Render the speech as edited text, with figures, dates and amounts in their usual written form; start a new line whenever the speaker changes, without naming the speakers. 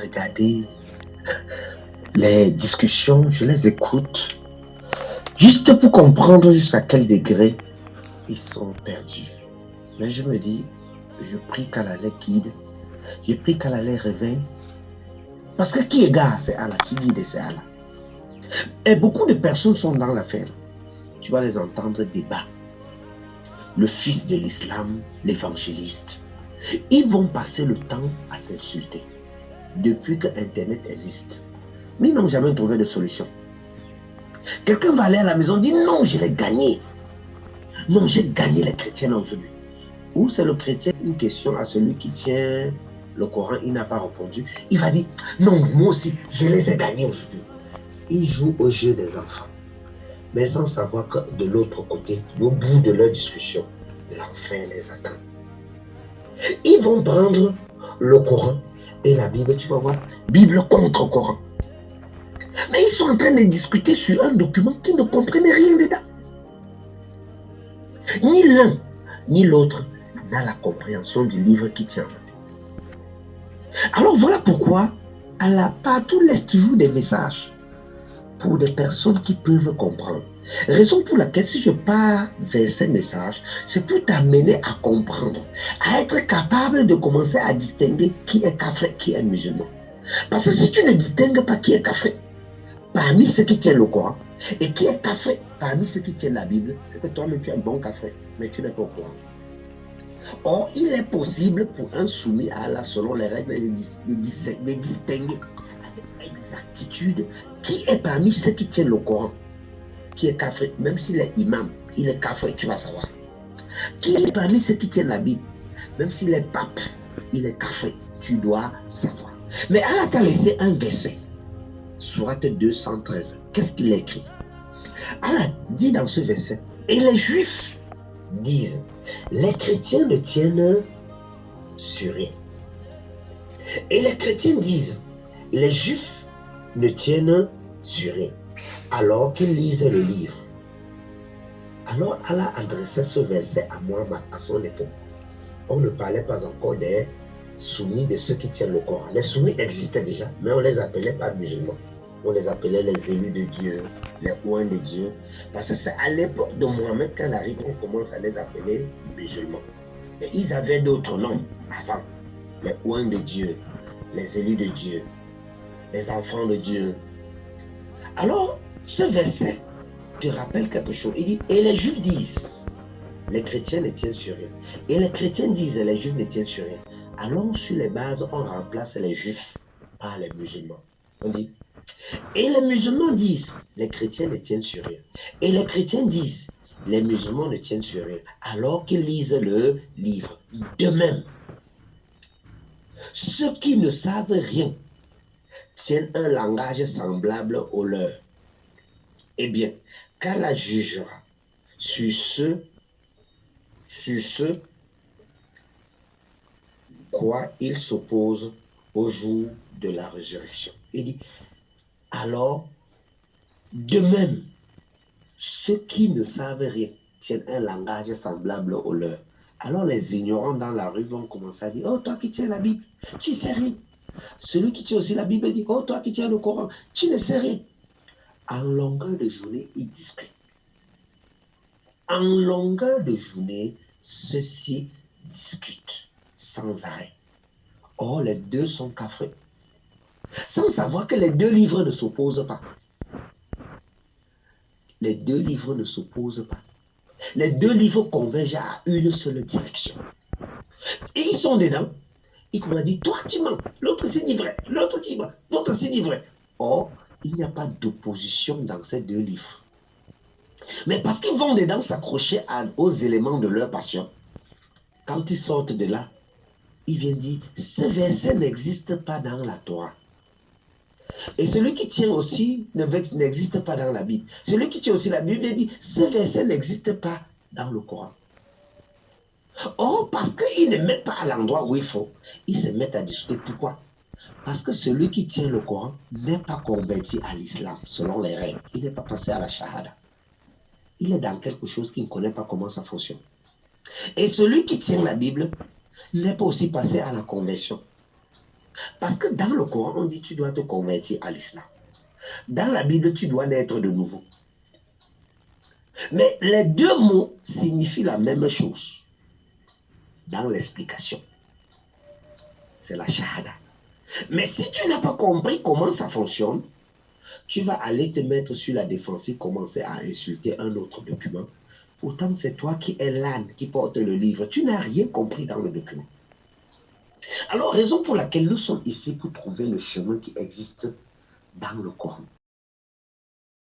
regarder les discussions, je les écoute, juste pour comprendre jusqu'à quel degré ils sont perdus. Mais je me dis, je prie qu'Allah les guide, je prie qu'Allah les réveille. Parce que qui égare, c'est Allah, qui guide, c'est Allah. Et beaucoup de personnes sont dans l'affaire. Tu vas les entendre débat. Le fils de l'islam, l'évangéliste. Ils vont passer le temps à s'insulter. Depuis que Internet existe. Mais ils n'ont jamais trouvé de solution. Quelqu'un va aller à la maison et dire non, je l'ai gagné. Non, j'ai gagné les chrétiens aujourd'hui. Ou c'est le chrétien, une question à celui qui tient le Coran, il n'a pas répondu. Il va dire non, moi aussi, je les ai gagnés aujourd'hui. Ils jouent au jeu des enfants. Mais sans savoir que de l'autre côté, au bout de leur discussion, l'enfer les attend. Ils vont prendre le Coran et la Bible, tu vas voir, Bible contre Coran. Mais ils sont en train de discuter sur un document qui ne comprennent rien dedans. Ni l'un, ni l'autre n'a la compréhension du livre qui tient en tête. Alors voilà pourquoi, partout laisse toujours des messages pour des personnes qui peuvent comprendre. Raison pour laquelle si je pars vers ces messages, c'est pour t'amener à comprendre, à être capable de commencer à distinguer qui est kafir, qui est musulman. Parce que si tu ne distingues pas qui est kafir, parmi ceux qui tiennent le Coran, et qui est kafir, parmi ceux qui tiennent la Bible, c'est que toi-même tu es un bon kafir, mais tu n'es pas au courant. Or, il est possible pour un soumis à Allah, selon les règles, de distinguer avec exactitude qui est parmi ceux qui tiennent le Coran, qui est kafir, même s'il est imam, il est kafir, tu vas savoir. Qui est parmi ceux qui tiennent la Bible, même s'il est pape, il est kafir, tu dois savoir. Mais Allah t'a laissé un verset, Sourate 213. Qu'est-ce qu'il a écrit? Allah dit dans ce verset, et les juifs disent, les chrétiens ne tiennent sur rien. Et les chrétiens disent, les juifs ne tiennent sur rien, alors qu'ils lisent le livre. Alors Allah adressait ce verset à Muhammad à son époque. On ne parlait pas encore des soumis, de ceux qui tiennent le Coran. Les soumis existaient déjà, mais on ne les appelait pas musulmans. On les appelait les élus de Dieu, les oints de Dieu. Parce que c'est à l'époque de Mohammed quand arrive, on commence à les appeler musulmans. Mais ils avaient d'autres noms avant. Les oints de Dieu, les élus de Dieu, les enfants de Dieu. Alors, ce verset te rappelle quelque chose. Il dit, et les juifs disent, les chrétiens ne tiennent sur rien. Et les chrétiens disent, les juifs ne tiennent sur rien. Alors, sur les bases, on remplace les juifs par les musulmans. On dit, et les musulmans disent, les chrétiens ne tiennent sur rien. Et les chrétiens disent, les musulmans ne tiennent sur rien, alors qu'ils lisent le livre. De même, ceux qui ne savent rien tiennent un langage semblable au leur. Eh bien, qu'Allah jugera sur ce quoi il s'oppose au jour de la résurrection. Il dit, alors, de même, ceux qui ne savent rien tiennent un langage semblable au leur. Alors les ignorants dans la rue vont commencer à dire, oh toi qui tiens la Bible, tu ne sais rien. Celui qui tient aussi la Bible dit, oh toi qui tiens le Coran, tu ne sais rien. En longueur de journée, ils discutent. En longueur de journée, ceux-ci discutent sans arrêt. Or, les deux sont kafirs. Sans savoir que les deux livres ne s'opposent pas. Les deux livres ne s'opposent pas. Les deux livres convergent à une seule direction. Et ils sont dedans. Ils commencent à dire, toi tu mens, l'autre c'est dit vrai, l'autre dit vrai, l'autre c'est dit vrai. Or, il n'y a pas d'opposition dans ces deux livres. Mais parce qu'ils vont dedans s'accrocher aux éléments de leur passion, quand ils sortent de là, ils viennent dire, ce verset n'existe pas dans la Torah. Et celui qui tient aussi n'existe pas dans la Bible. Celui qui tient aussi la Bible dit, ce verset n'existe pas dans le Coran. Or, parce qu'ils ne mettent pas à l'endroit où il faut, ils se mettent à discuter. Pourquoi? Parce que celui qui tient le Coran n'est pas converti à l'islam, selon les règles. Il n'est pas passé à la shahada. Il est dans quelque chose qu'il ne connaît pas comment ça fonctionne. Et celui qui tient la Bible n'est pas aussi passé à la conversion. Parce que dans le Coran, on dit tu dois te convertir à l'islam. Dans la Bible, tu dois naître de nouveau. Mais les deux mots signifient la même chose dans l'explication. C'est la shahada. Mais si tu n'as pas compris comment ça fonctionne, tu vas aller te mettre sur la défensive, commencer à insulter un autre document. Pourtant, c'est toi qui es l'âne qui porte le livre. Tu n'as rien compris dans le document. Alors, raison pour laquelle nous sommes ici pour trouver le chemin qui existe dans le Coran.